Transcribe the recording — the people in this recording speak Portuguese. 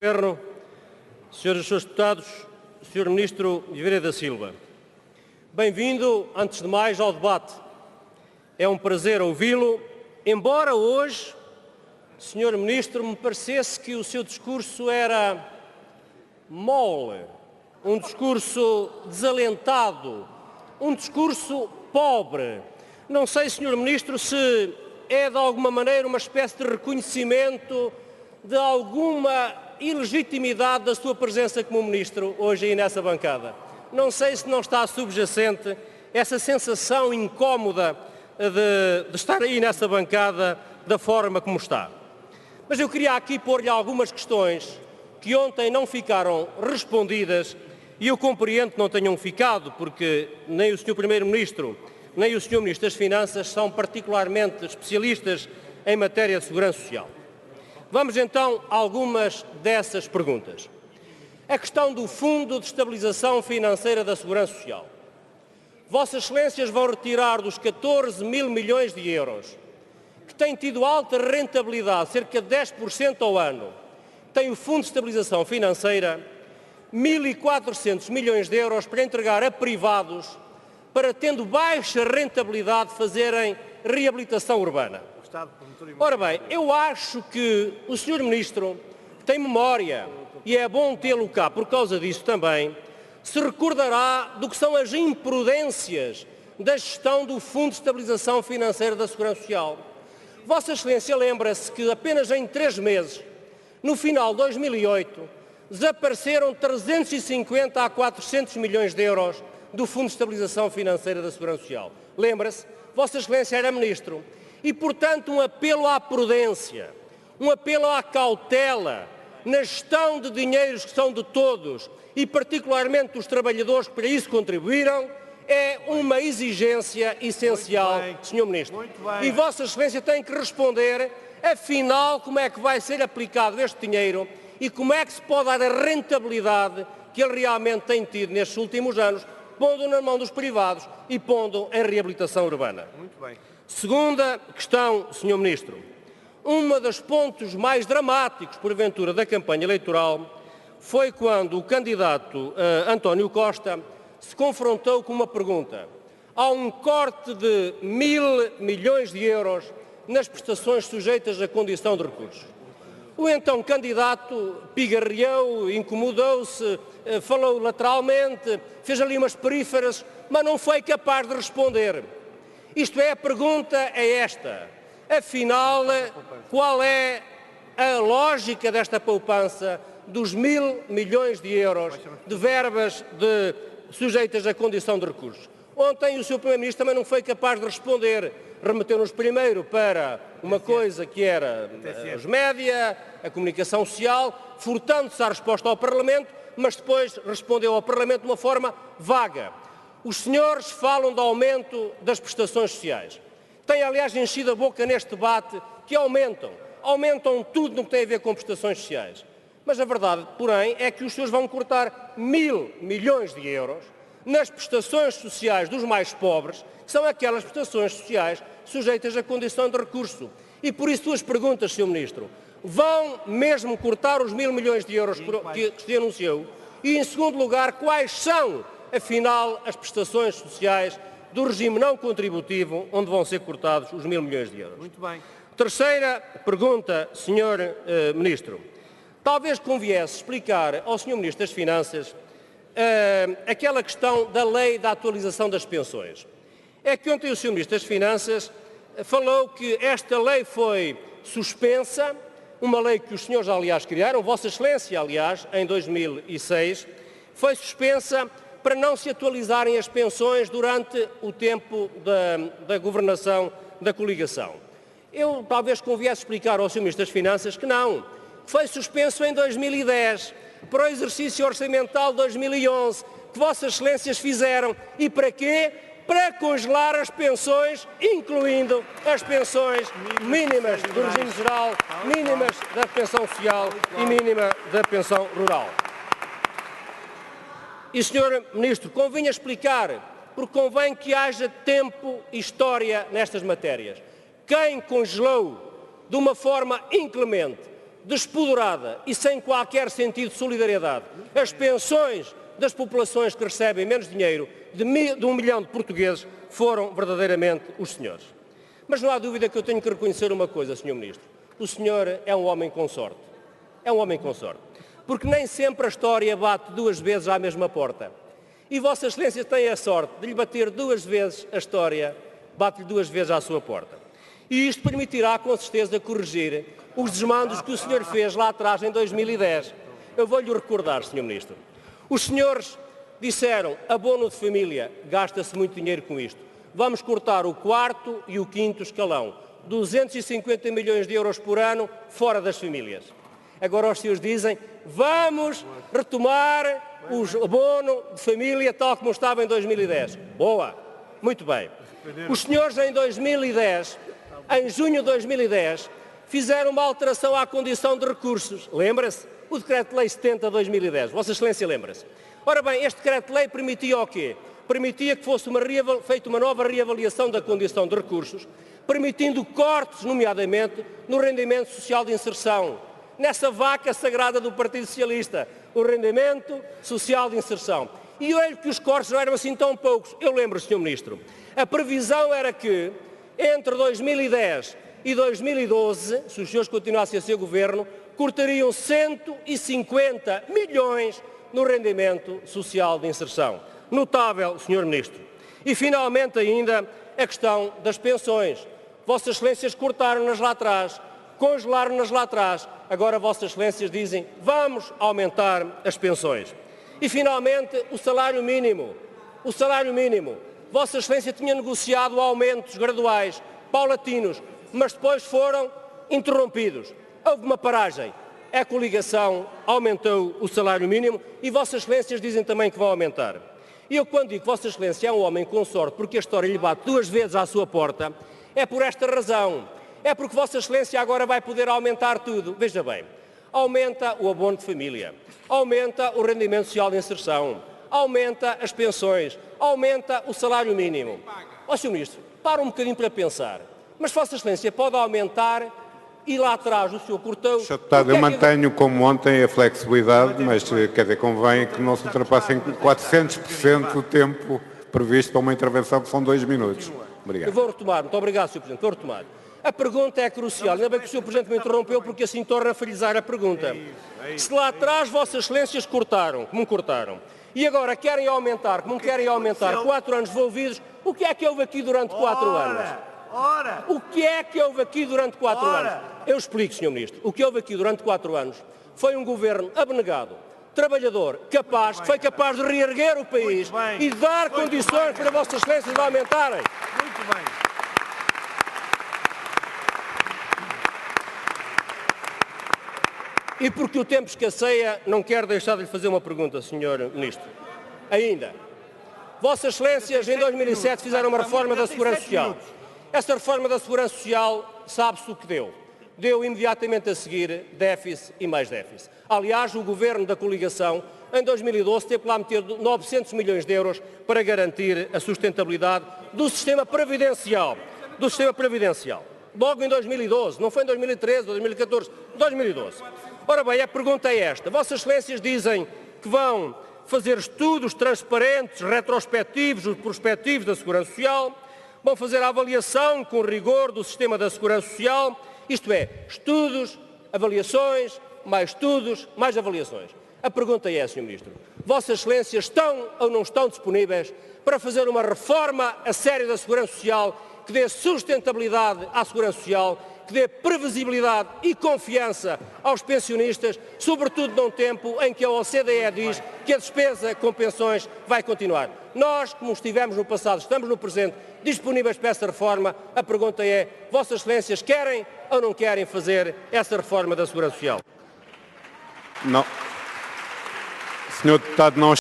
Governo, senhoras e senhores deputados, Sr. Ministro Vieira da Silva, bem-vindo, antes de mais, ao debate. É um prazer ouvi-lo, embora hoje, Sr. Ministro, me parecesse que o seu discurso era mole, um discurso desalentado, um discurso pobre. Não sei, Sr. Ministro, se é de alguma maneira uma espécie de reconhecimento de alguma ilegitimidade da sua presença como Ministro hoje aí nessa bancada. Não sei se não está subjacente essa sensação incómoda de estar aí nessa bancada da forma como está. Mas eu queria aqui pôr-lhe algumas questões que ontem não ficaram respondidas e eu compreendo que não tenham ficado, porque nem o Sr. Primeiro-Ministro nem o Sr. Ministro das Finanças são particularmente especialistas em matéria de segurança social. Vamos então a algumas dessas perguntas. A questão do Fundo de Estabilização Financeira da Segurança Social. Vossas Excelências vão retirar dos 14 mil milhões de euros, que tem tido alta rentabilidade, cerca de 10% ao ano, tem o Fundo de Estabilização Financeira, 1.400 milhões de euros para entregar a privados para, tendo baixa rentabilidade, fazerem reabilitação urbana. Ora bem, eu acho que o Sr. Ministro tem memória, e é bom tê-lo cá por causa disso também, se recordará do que são as imprudências da gestão do Fundo de Estabilização Financeira da Segurança Social. Vossa Excelência lembra-se que apenas em 3 meses, no final de 2008, desapareceram 350 a 400 milhões de euros do Fundo de Estabilização Financeira da Segurança Social. Lembra-se? Vossa Excelência era Ministro. E, portanto, um apelo à prudência, um apelo à cautela na gestão de dinheiros que são de todos e, particularmente, dos trabalhadores que para isso contribuíram, é uma exigência essencial, Sr. Ministro. E Vossa Excelência tem que responder, afinal, como é que vai ser aplicado este dinheiro e como é que se pode dar a rentabilidade que ele realmente tem tido nestes últimos anos, pondo na mão dos privados e pondo em reabilitação urbana. Muito bem. Segunda questão, Sr. Ministro. Um dos pontos mais dramáticos, porventura, da campanha eleitoral foi quando o candidato António Costa se confrontou com uma pergunta. Há um corte de 1.000 milhões de euros nas prestações sujeitas à condição de recursos. O então candidato pigarreou, incomodou-se, falou lateralmente, fez ali umas períferas, mas não foi capaz de responder. Isto é, a pergunta é esta. Afinal, qual é a lógica desta poupança dos 1.000 milhões de euros de verbas sujeitas à condição de recursos? Ontem o Sr. Primeiro-Ministro também não foi capaz de responder. Remeteu-nos primeiro para uma coisa que era os média, a comunicação social, furtando-se à resposta ao Parlamento, mas depois respondeu ao Parlamento de uma forma vaga. Os senhores falam de aumento das prestações sociais. Têm, aliás, enchido a boca neste debate que aumentam tudo no que tem a ver com prestações sociais. Mas a verdade, porém, é que os senhores vão cortar 1.000 milhões de euros nas prestações sociais dos mais pobres, que são aquelas prestações sociais sujeitas à condição de recurso. E por isso, duas perguntas, Sr. Ministro. Vão mesmo cortar os 1.000 milhões de euros que se anunciou? E, em segundo lugar, quais são, afinal, as prestações sociais do regime não contributivo, onde vão ser cortados os 1.000 milhões de euros? Muito bem. Terceira pergunta, Sr. Ministro. Talvez conviesse explicar ao Sr. Ministro das Finanças aquela questão da lei da atualização das pensões. É que ontem o Sr. Ministro das Finanças falou que esta lei foi suspensa, uma lei que os senhores, aliás, criaram, Vossa Excelência, aliás, em 2006, foi suspensa para não se atualizarem as pensões durante o tempo da governação da coligação. Eu talvez conviesse explicar ao Sr. Ministro das Finanças que não, foi suspenso em 2010, para o exercício orçamental de 2011, que Vossas Excelências fizeram. E para quê? Para congelar as pensões, incluindo as pensões mínimas do regime geral, mínimas da pensão social e mínima da pensão rural. E, Sr. Ministro, convinha explicar, porque convém que haja tempo e história nestas matérias. Quem congelou de uma forma inclemente despoderada e sem qualquer sentido de solidariedade as pensões das populações que recebem menos dinheiro, de 1 milhão de portugueses, foram verdadeiramente os senhores. Mas não há dúvida que eu tenho que reconhecer uma coisa, Sr. Ministro. O senhor é um homem com sorte. É um homem com sorte. Porque nem sempre a história bate 2 vezes à mesma porta. E Vossa Excelência tem a sorte de lhe bater 2 vezes a história, bate-lhe 2 vezes à sua porta. E isto permitirá, com certeza, corrigir os desmandos que o senhor fez lá atrás, em 2010. Eu vou-lhe recordar, Sr. Ministro. Os senhores disseram, abono de família, gasta-se muito dinheiro com isto. Vamos cortar o 4º e o 5º escalão. 250 milhões de euros por ano fora das famílias. Agora os senhores dizem, vamos retomar o abono de família tal como estava em 2010. Boa, muito bem. Os senhores em 2010, em junho de 2010, fizeram uma alteração à condição de recursos. Lembra-se? O Decreto-Lei 70 de 2010. Vossa Excelência lembra-se. Ora bem, este Decreto-Lei permitia o quê? Permitia que fosse feita uma nova reavaliação da condição de recursos, permitindo cortes, nomeadamente, no rendimento social de inserção. Nessa vaca sagrada do Partido Socialista, o rendimento social de inserção. E olha que os cortes não eram assim tão poucos. Eu lembro, Sr. Ministro, a previsão era que, entre 2010 e 2012, se os senhores continuassem a ser governo, cortariam 150 milhões no rendimento social de inserção. Notável, Sr. Ministro. E, finalmente, ainda, a questão das pensões. Vossas Excelências cortaram-nas lá atrás, congelaram-nas lá atrás. Agora, Vossas Excelências dizem, vamos aumentar as pensões. E, finalmente, o salário mínimo. O salário mínimo. Vossa Excelência tinha negociado aumentos graduais, paulatinos, mas depois foram interrompidos. Houve uma paragem. A coligação aumentou o salário mínimo e Vossas Excelências dizem também que vão aumentar. E eu, quando digo que Vossa Excelência é um homem com sorte porque a história lhe bate 2 vezes à sua porta, é por esta razão. É porque Vossa Excelência agora vai poder aumentar tudo. Veja bem, aumenta o abono de família, aumenta o rendimento social de inserção, aumenta as pensões, aumenta o salário mínimo. Ó, Sr. Ministro, para um bocadinho para pensar. Mas Vossa Excelência pode aumentar e lá atrás o senhor cortou... Sr. Deputado, eu mantenho como ontem a flexibilidade, mas quer dizer, convém que não se ultrapassem 400% o tempo previsto para uma intervenção que são 2 minutos. Obrigado. Eu vou retomar. Muito obrigado, Sr. Presidente. Vou retomar. A pergunta é crucial. Ainda bem que o Sr. Presidente me interrompeu porque assim torna a frisar a pergunta. Se lá atrás Vossas Excelências cortaram, como cortaram, e agora querem aumentar, como querem aumentar, 4 anos devolvidos, o que é que houve aqui durante 4 anos? O que é que houve aqui durante 4 anos? Eu explico, Sr. Ministro. O que houve aqui durante 4 anos foi um governo abnegado, trabalhador, capaz, que foi capaz de reerguer o país e de dar condições para Vossas Excelências de aumentarem. Muito bem. E porque o tempo escasseia, não quero deixar de lhe fazer uma pergunta, Sr. Ministro. Ainda. Vossas Excelências, em 2007, fizeram uma reforma da Segurança Social. Essa reforma da Segurança Social, sabe-se o que deu. Deu imediatamente a seguir déficit e mais déficit. Aliás, o Governo da coligação, em 2012, teve que lá meter 900 milhões de euros para garantir a sustentabilidade do sistema previdencial. Logo em 2012, não foi em 2013 ou 2014, 2012. Ora bem, a pergunta é esta. Vossas Excelências dizem que vão fazer estudos transparentes, retrospectivos, prospectivos da Segurança Social, vão fazer a avaliação com rigor do sistema da Segurança Social, isto é, estudos, avaliações, mais avaliações. A pergunta é, Sr. Ministro, Vossas Excelências estão ou não estão disponíveis para fazer uma reforma a sério da Segurança Social que dê sustentabilidade à Segurança Social, que dê previsibilidade e confiança aos pensionistas, sobretudo num tempo em que a OCDE diz que a despesa com pensões vai continuar. Nós, como estivemos no passado, estamos no presente, disponíveis para essa reforma. A pergunta é, Vossas Excelências querem ou não querem fazer essa reforma da Segurança Social? Não. Senhor Deputado, não